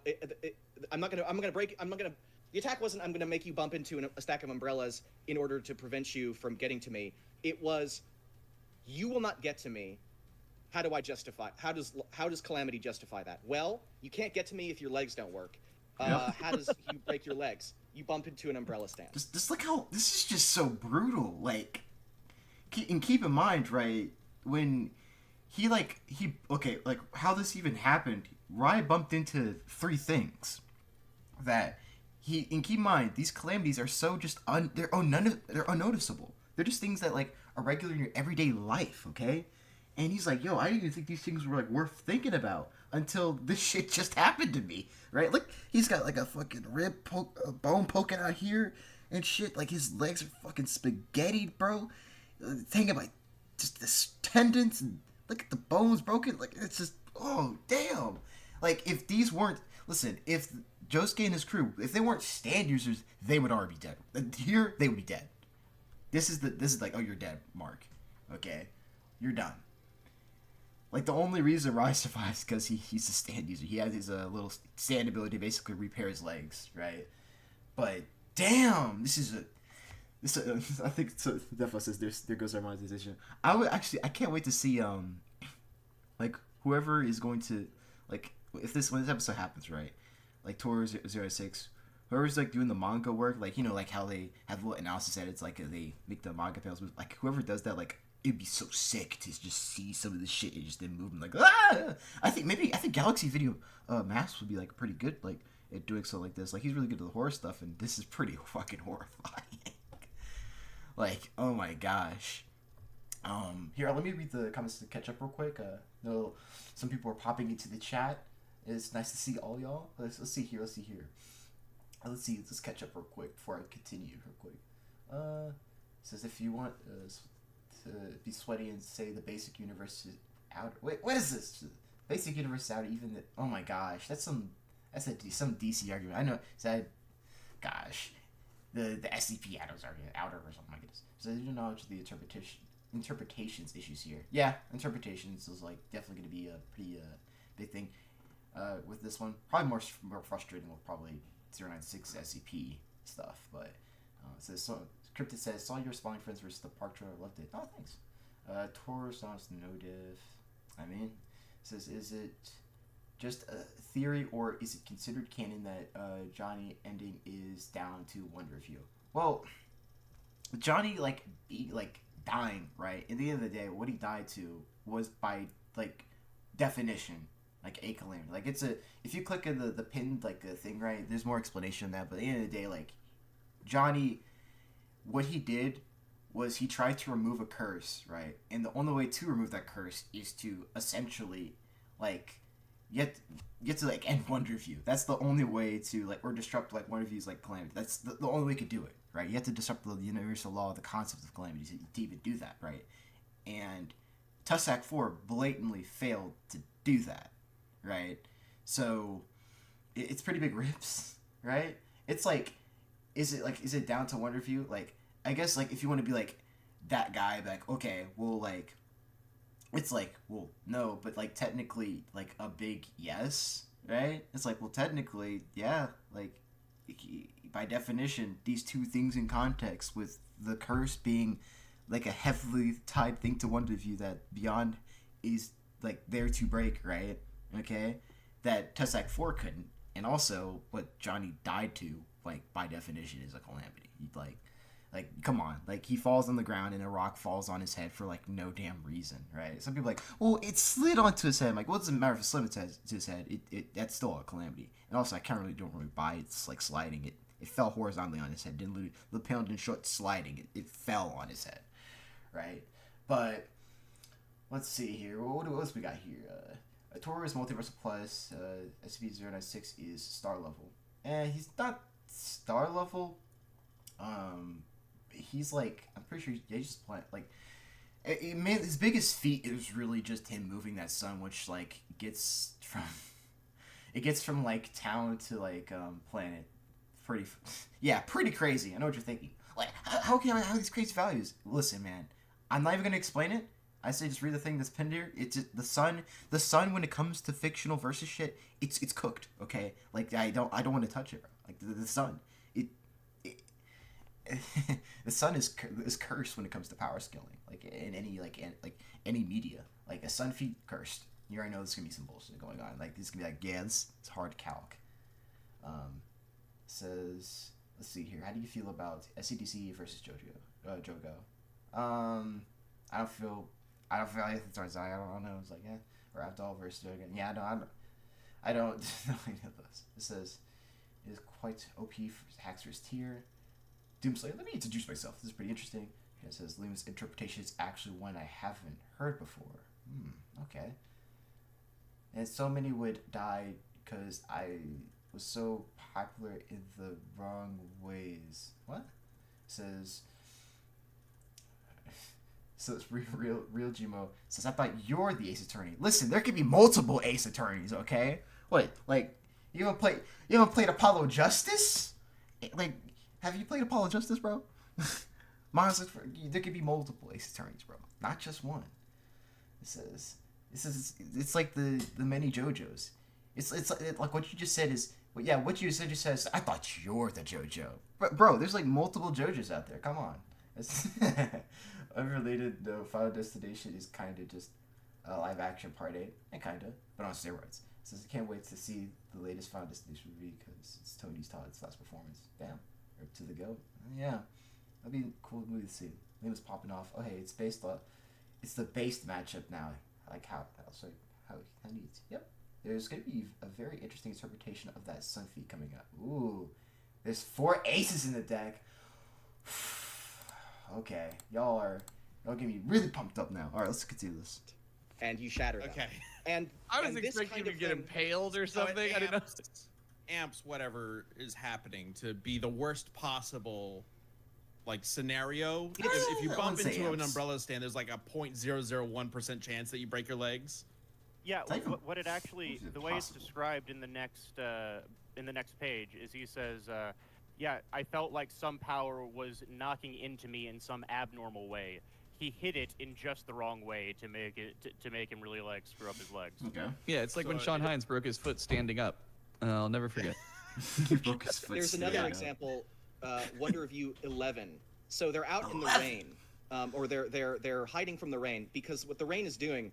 The attack wasn't, I'm going to make you bump into a stack of umbrellas in order to prevent you from getting to me. It was, you will not get to me. How do I justify? How does Calamity justify that? Well, you can't get to me if your legs don't work. How does you break your legs? You bump into an umbrella stand. Just look how, this is just so brutal. Like, and keep in mind, right, when how this even happened, Rai bumped into 3 things that... and keep in mind, these calamities are so just they're unnoticeable. They're just things that like are regular in your everyday life, okay? And he's like, yo, I didn't even think these things were like worth thinking about until this shit just happened to me, right? Look, he's got like a fucking bone poking out here and shit. Like his legs are fucking spaghetti, bro. Think about just the tendons and look at the bones broken. Like it's just, oh damn. Like if these weren't, listen, if Josuke and his crew, if they weren't stand users, they would already be dead. Here, they would be dead. This is like, oh, you're dead, Mark. Okay? You're done. Like, the only reason Rai survives is because he's a stand user. He has his little stand ability to basically repair his legs, right? But damn, I think so. Defo says there goes our monetization. I can't wait to see like whoever is going to like when this episode happens, right? Like Tooru 096, whoever's like doing the manga work, like like how they have a little analysis edits, like they make the manga panels move. Like whoever does that, like it'd be so sick to just see some of the shit and just then moving like I think Galaxy Video Maps would be like pretty good like at doing so like this. Like he's really good at the horror stuff, and this is pretty fucking horrifying. Like, oh my gosh. Here, let me read the comments to catch up real quick. No, some people are popping into the chat. It's nice to see all y'all. Let's see here. Let's Let's catch up real quick before I continue real quick. Says if you want to be sweaty and say the basic universe is out. Wait, what is this? Basic universe is out. Even the, oh my gosh, some DC argument. I know. Gosh. The SCP atoms are outer or something. My goodness. So there's no knowledge of the interpretations issues here. Yeah, interpretations is like definitely going to be a pretty big thing with this one. Probably more frustrating with probably 096 SCP stuff. But it says Cryptid says saw your spawning friends versus the park trailer, loved it. Oh, thanks. Toru sounds no diff. I mean, it says is it just a theory, or is it considered canon that Johnny ending is down to one review? Well, Johnny dying, right? At the end of the day, what he died to was by definition a calamity. Like if you click on the pinned thing, right? There's more explanation on that, but at the end of the day, Johnny, what he did was he tried to remove a curse, right? And the only way to remove that curse is to essentially you have to end one review. That's the only way to or disrupt one review's calamity. That's the only way you could do it, right? You have to disrupt the universal law, the concept of calamities to even do that, right? And Tussac 4 blatantly failed to do that, right? So it's pretty big rips, right? It's is it down to one review? I guess if you want to be that guy, okay, well it's well, no, but technically a big yes, right? It's well, technically, yeah, by definition, these two things in context, with the curse being a heavily tied thing to one review that beyond is there to break, right? Okay, that Tussac 4 couldn't, and also what Johnny died to, by definition, is a calamity. Come on. He falls on the ground and a rock falls on his head for, no damn reason, right? Some people well, it slid onto his head. I'm well, it doesn't matter if it slid to his head. That's still a calamity. And also, I don't really buy it's sliding. It fell horizontally on his head. The panel didn't show it sliding. It fell on his head, right? But, let's see here. What else we got here? Toru is Multiversal Plus. SCP-096 is star level. He's not star level. He's I'm pretty sure he's just playing man, his biggest feat is really just him moving that sun, which gets from town to planet. Pretty crazy. I know what you're thinking. How can I have these crazy values? Listen, man, I'm not even gonna explain it. I say just read the thing that's pinned here. It's just, the sun when it comes to fictional versus shit, it's cooked. Okay, I don't want to touch it, bro. The sun. The sun is cursed when it comes to power scaling, in any media. A sun feed cursed. You already know there's gonna be some bullshit going on. This is gonna be it's hard calc. Says, let's see here. How do you feel about SCDC versus Jogo? I don't feel like it's I don't know. It's or Abdul versus Jogo. Yeah, I don't know any of those. It says it is quite OP for Haxor's tier. Doomslayer, let me introduce myself. This is pretty interesting. It says Liam's interpretation is actually one I haven't heard before. Okay. And so many would die because I was so popular in the wrong ways. What? It says it's real Gmo says I thought you're the Ace Attorney. Listen, there could be multiple Ace Attorneys. Okay. What? You haven't played Apollo Justice? Have you played Apollo Justice, bro? There could be multiple Ace Attorneys, bro. Not just one. It says it's the many JoJos. It's what you just said is Well, yeah, what you essentially says, I thought you're the JoJo. But, bro, there's like multiple JoJos out there. Come on. It's unrelated, though. Final Destination is kind of just a live action part 8. And kind of, but on steroids. Says I can't wait to see the latest Final Destination movie because it's Tony Todd's last performance. Damn. Or to the GOAT. Yeah. That'd be a cool movie to see. It was popping off. Oh, hey, it's based on. It's the based matchup now. Like how neat. Yep. There's going to be a very interesting interpretation of that Sun feat coming up. Ooh. There's 4 aces in the deck. Okay. Y'all getting me really pumped up now. Alright, let's continue this. And you shatter them. Okay. And I was and expecting you to get impaled or something. I didn't know. Amps whatever is happening to be the worst possible like scenario. If you bump into an umbrella stand, there's like a 0.001% chance that you break your legs. Yeah, what it actually, the way it's described in the next page is he says, yeah, I felt like some power was knocking into me in some abnormal way. He hit it in just the wrong way to make him really like screw up his legs. Okay. Yeah, it's like when Sean Hines broke his foot standing up. I'll never forget. He broke his foot. There's another example, Wonder Review 11. So they're out in the rain, or they're hiding from the rain because what the rain is doing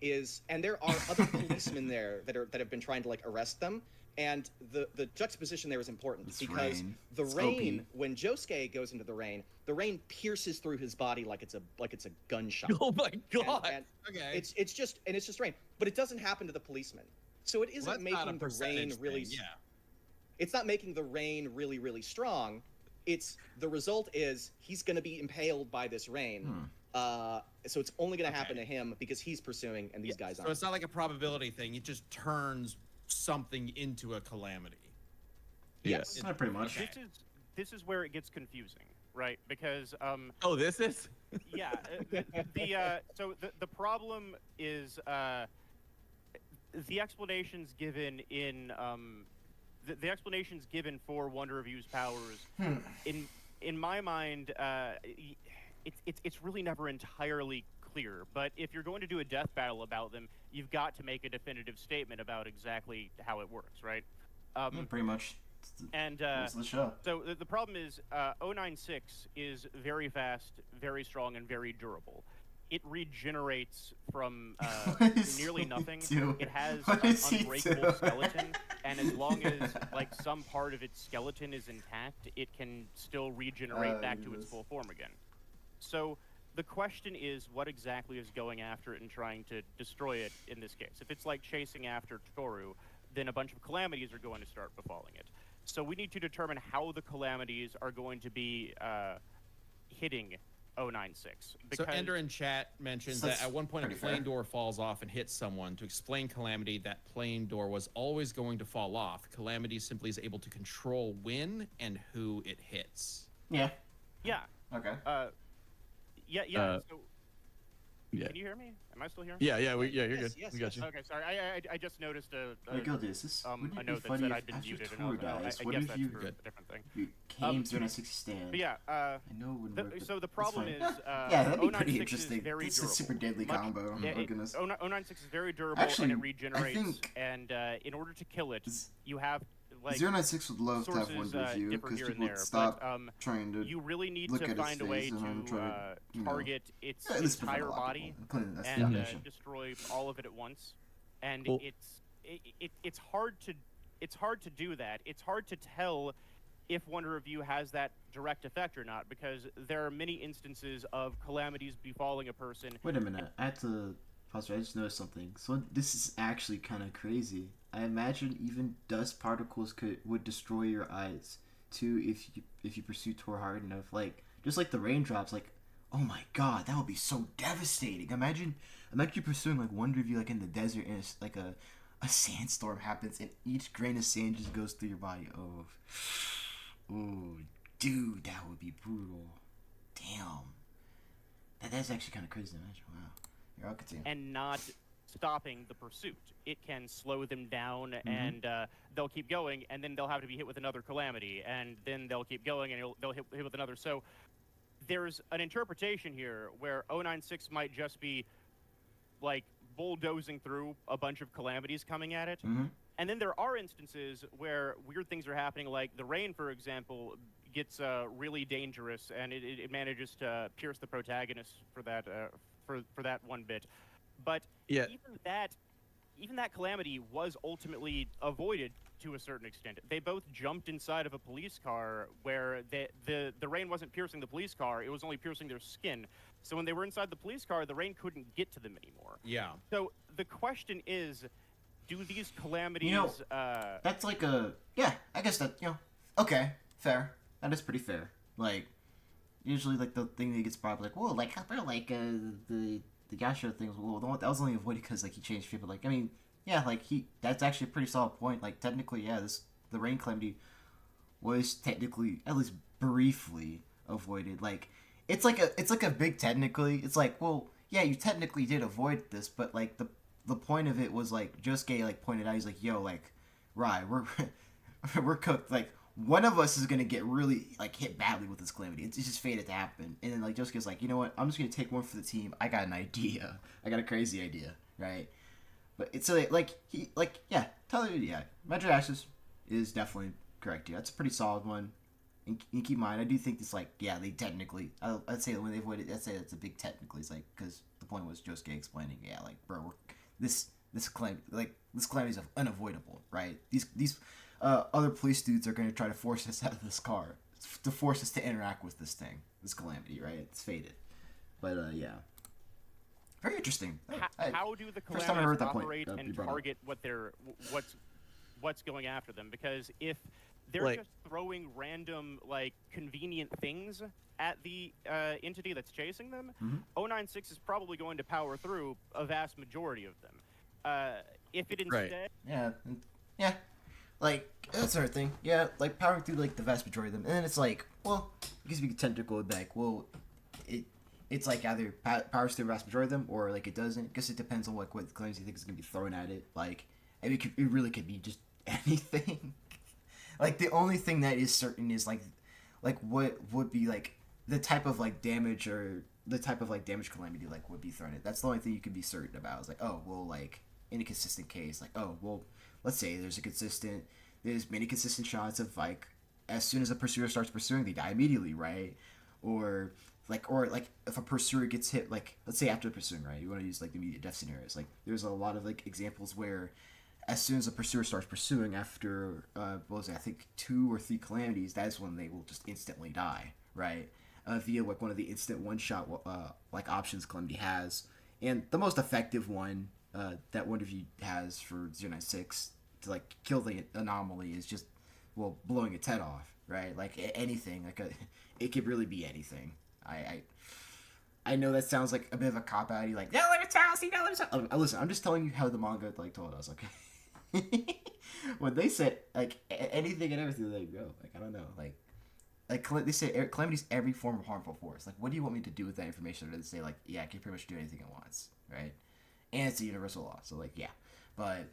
is, and there are other policemen there that have been trying to like arrest them. And the juxtaposition there is important because the rain, when Josuke goes into the rain pierces through his body like it's a gunshot. Oh my god! And Okay. It's just rain, but it doesn't happen to the policemen. So it isn't making the rain really. Yeah. It's not making the rain really, really strong. It's the result is he's going to be impaled by this rain. So it's only going to happen to him because he's pursuing and these guys aren't. So it's not like a probability thing. It just turns something into a calamity. Yes. Not pretty much. Okay. This is where it gets confusing, right? Because Oh, this is. yeah, so the problem is the explanations given in the explanations given for Wonder Review's powers in my mind it's really never entirely clear. But if you're going to do a death battle about them, you've got to make a definitive statement about exactly how it works, right? Pretty much. And the show. So the problem is 096 is very fast, very strong, and very durable. It regenerates from nearly nothing. It has an unbreakable skeleton, and as long as like some part of its skeleton is intact, it can still regenerate back to its full form again. So the question is, what exactly is going after it and trying to destroy it in this case? If it's like chasing after Toru, then a bunch of calamities are going to start befalling it. So we need to determine how the calamities are going to be hitting 096. So Ender in chat mentions that at one point a plane door falls off and hits someone. To explain Calamity, that plane door was always going to fall off. Calamity simply is able to control when and who it hits. Yeah. Yeah. Okay. Yeah. Can you hear me? Am I still here? Yeah, you're good. Yes, we got you. Okay, sorry. I just noticed a note funny that I'd been muted, and I guess that's for a different thing. You came to 096 stand. But yeah, I know it wouldn't work, so the problem is, yeah, that'd be pretty 096 interesting. is very It's durable. a super deadly combo. Yeah, Oh goodness. 096 is very durable, Actually, and it regenerates. I think and in order to kill it, you have like 096 would love to have one review because people would stop trying to. You really need look to at find its a way face and to target its entire body and destroy all of it at once. And it's hard to do that. It's hard to tell if Wonder Review has that direct effect or not, because there are many instances of calamities befalling a person. Wait a minute, I have to pause. I just noticed something. So this is actually kind of crazy. I imagine even dust particles would destroy your eyes too if you pursue Toru hard enough. Like just like the raindrops. Like, oh my god, that would be so devastating. Imagine you pursuing like Wonder Review like in the desert, and it's like a sandstorm happens and each grain of sand just goes through your body. Oh, dude, that would be brutal. Damn. That's actually kind of crazy to imagine. Wow. You're all continue. And not stopping the pursuit. It can slow them down, and they'll keep going, and then they'll have to be hit with another calamity, and then they'll keep going, and they'll hit with another. So there's an interpretation here where 096 might just be like bulldozing through a bunch of calamities coming at it, And then there are instances where weird things are happening, like the rain, for example, gets really dangerous, and it manages to pierce the protagonist for that for that one bit. But Yeah. even that calamity was ultimately avoided to a certain extent. They both jumped inside of a police car where the rain wasn't piercing the police car; it was only piercing their skin. So when they were inside the police car, the rain couldn't get to them anymore. Yeah. So the question is, do these calamities? That's like I guess that okay, fair. That is pretty fair. Like, usually like the thing that gets brought up, like, whoa, like the Yasha thing was that was only avoided because like he changed people. Like, I mean, yeah, like that's actually a pretty solid point. Like, technically, yeah, the rain calamity was technically at least briefly avoided. Like, it's like a big technically. It's like, well, yeah, you technically did avoid this, but like the point of it was like Josuke like pointed out, he's like, yo, like, right, we're cooked. Like, one of us is gonna get really like hit badly with this calamity. It's just fated to happen. And then like Josuke's like, you know what? I'm just gonna take one for the team. I got an idea. I got a crazy idea, right? But it's totally, yeah. Magic Axis is definitely correct. Yeah, that's a pretty solid one. And keep in mind, I do think it's like, yeah, they technically. I'd say when they avoided, I'd say that's a big technically. It's like because the point was Josuke explaining, yeah, like, bro, this calamity is unavoidable, right? These other police dudes are going to try to force us out of this car, to force us to interact with this calamity, right? It's fated. But yeah, very interesting. How do the calamities operate and target what's going after them? Because if they're just throwing random like convenient things at the entity that's chasing them, 096 is probably going to power through a vast majority of them. If it instead, yeah. Like, that's another thing. Yeah, like, powering through, like, the vast majority of them. And then it's like, well, because we can technical like, well, it's like either powers through the vast majority of them, or, like, it doesn't. Because it depends on, like, what claims you think is going to be thrown at it. Like, I mean, it really could be just anything. Like, the only thing that is certain is, like, what would be, like, the type of, like, damage or the type of, like, damage calamity, like, would be thrown at. That's the only thing you can be certain about. It's like, oh, well, like, in a consistent case, like, oh, well, let's say there's many consistent shots of like as soon as a pursuer starts pursuing, they die immediately, right? Or if a pursuer gets hit, like let's say after pursuing, right? You want to use like the immediate death scenarios. Like there's a lot of like examples where as soon as a pursuer starts pursuing after what was it, I think 2 or 3 calamities, that's when they will just instantly die, right? Via like one of the instant one shot like options calamity has, and the most effective one that one of you has for 096 to like kill the anomaly is just blowing its head off, right? Like anything, like it could really be anything. I know that sounds like a bit of a cop out. Like no limits house, no limits house. Listen, I'm just telling you how the manga like told us. Okay, when they said like anything and everything, they go like I don't know, like they say calamity's every form of harmful force. Like what do you want me to do with that information? Or they say like yeah, I can pretty much do anything it wants, right? And it's a universal law, so like yeah, but